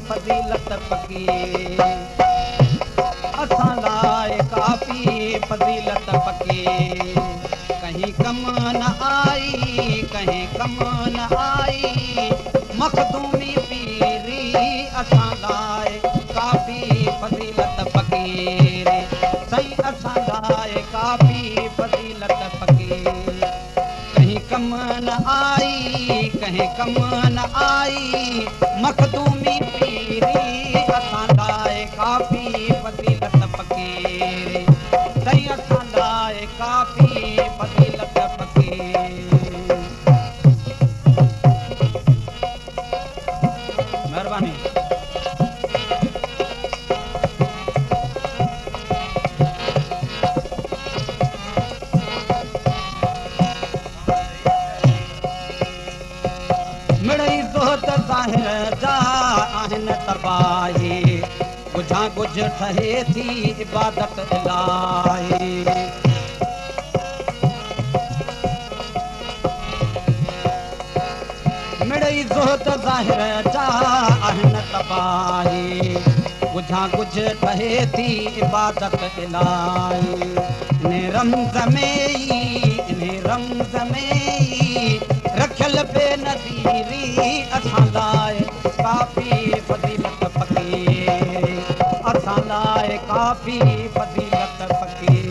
फज़ीलत फ़क़ीर असां लाइ काफ़ी फज़ीलत फ़क़ीर कहीं कम न आई कहीं कम न आई मखदूमी पीरी असां लाइ काफ़ी फज़ीलत फ़क़ीर सही असां लाइ काफ़ी फज़ीलत फ़क़ीर कहीं कम न आई कहीं कम न आई मखदूमी पीरी असां लाइ काफ़ी फज़ीलत फ़क़ीर सही असां लाइ काफ़ी फज़ीलत फ़क़ीर महिरबानी मिड़ई ज़ोहत ज़ाहिर जा आहिनि तबाही गुझा गुझ ठहे थी इबादत इलाही मिड़ई ज़ोहत ज़ाहिर जा आहिनि तबाही गुझा गुझ ठहे थी इबादत इलाही इन रमज़ में ई रखियल बेनज़ीरी असां लाइ काफ़ी फज़ीलत फ़क़ीर असां लाइ काफ़ी फज़ीलत फ़क़ीर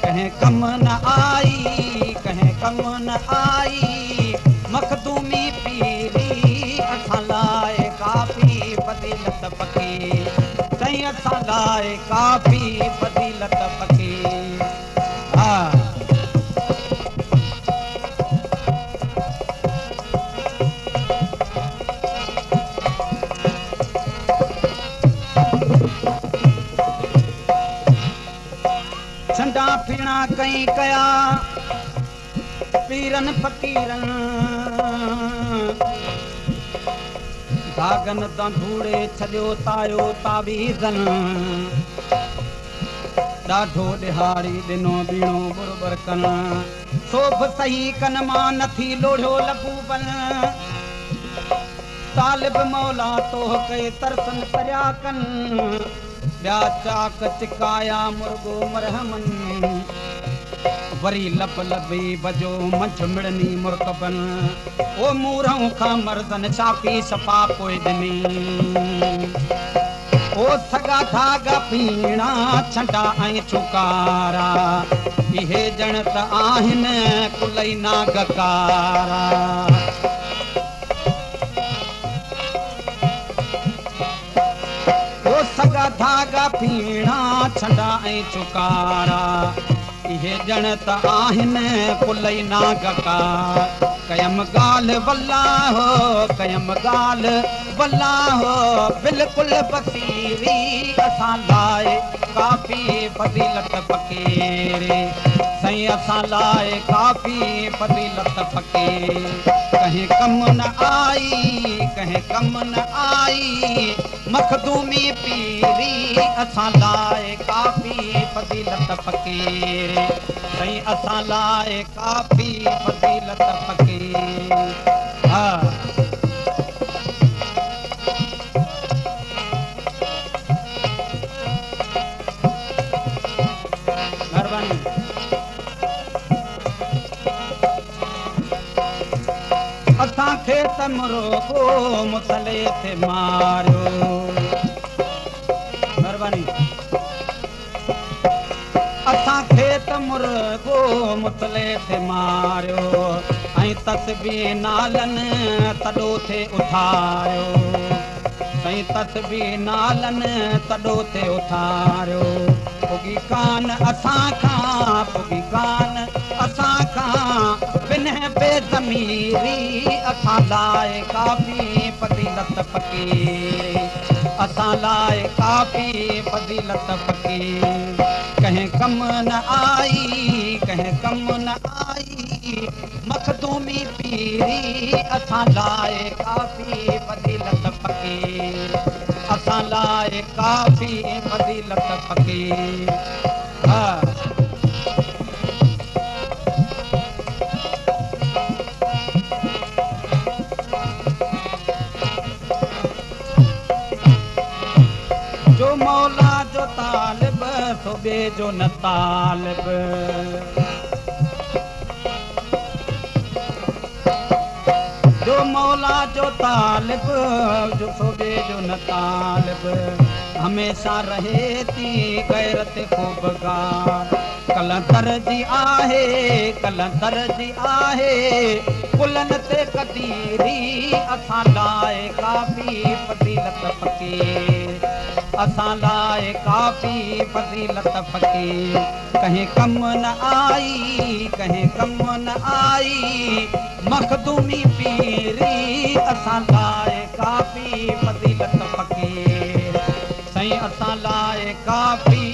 कहीं कम न आई कहीं कम न आई मखदूमी पीरी असां लाइ काफ़ी फज़ीलत फ़क़ीर सही असां लाइ काफ़ी फज़ीलत फ़क़ीर हा छंडा फीणा कई कया पीरन फ़क़ीरन धागन तां धूड़े छॾियो तायो तावीज़न ॾाढो ॾिहाड़ी ॾिनो बीणो बरोबर कन सोभ सही कन मां नथी लोढ़ियो लबूबन तालिब मौला तोह कई तरसन परिया कन ॿिया चाक चिकाया मुर्गो मरहमन वरी लब लबी बजो मंझ मिड़नी मुरकबन ओ मूरहूं खां मर्दन छापी सफ़ा पोइ ॾिनी ओ सगा धागा पीणा छंडा ऐं छुकारा इहे ॼण त आहिनि कुलई नागकारा सगा धागा पीणा छंडा ऐं चुकारा इहे ॼण त आहिनि कुलई नागकार कयम ॻाल्हि वल्ला हो बिल्कुलु बसीरी असां लाइ काफ़ी फज़ीलत फ़क़ीर सही असां लाइ काफ़ी फज़ीलत फ़क़ीर कहीं कम न आई कहीं कम न आई मखदूमी पीरी असां लाइ काफ़ी फज़ीलत फ़क़ीर सही असां लाइ काफ़ी फज़ीलत फ़क़ीर हा महिरबानी असांखे त मुर्गो मुसले ते मारियो महिरबानी असांखे त मुर्गो मुसले ते मारियो ऐं तस्बी नालनि तॾो थे उथारियो ऐं तस्बी नालनि तॾो थे उथारियो पुगी कान असां खां बिन बेज़मीरी असां लाइ काफ़ी फज़ीलत फ़क़ीर असां लाइ काफ़ी फज़ीलत फ़क़ीर कहीं कम न आई मखदूमी पीरी असां लाइ काफ़ी फज़ीलत फ़क़ीर असां लाइ काफ़ी फज़ीलत फ़क़ीर हा जो मौला जो तालिब सो ॿिए जो न तालिब। जो मौला जो तालिब जो सो ॿिए जो न तालिब। हमेशा रहे थी गैरत ख़ूबगार। कलंदर जी आहे कलंदर जी आहे पुलनि ते कतीरी असां लाइ काफ़ी फज़ीलत फ़क़ीर। असां लाइ काफ़ी फज़ीलत फ़क़ीर। कहीं कम न आई कहीं कम न आई मखदूमी पीरी। असां लाइ काफ़ी फज़ीलत फ़क़ीर। साईं असां लाइ काफ़ी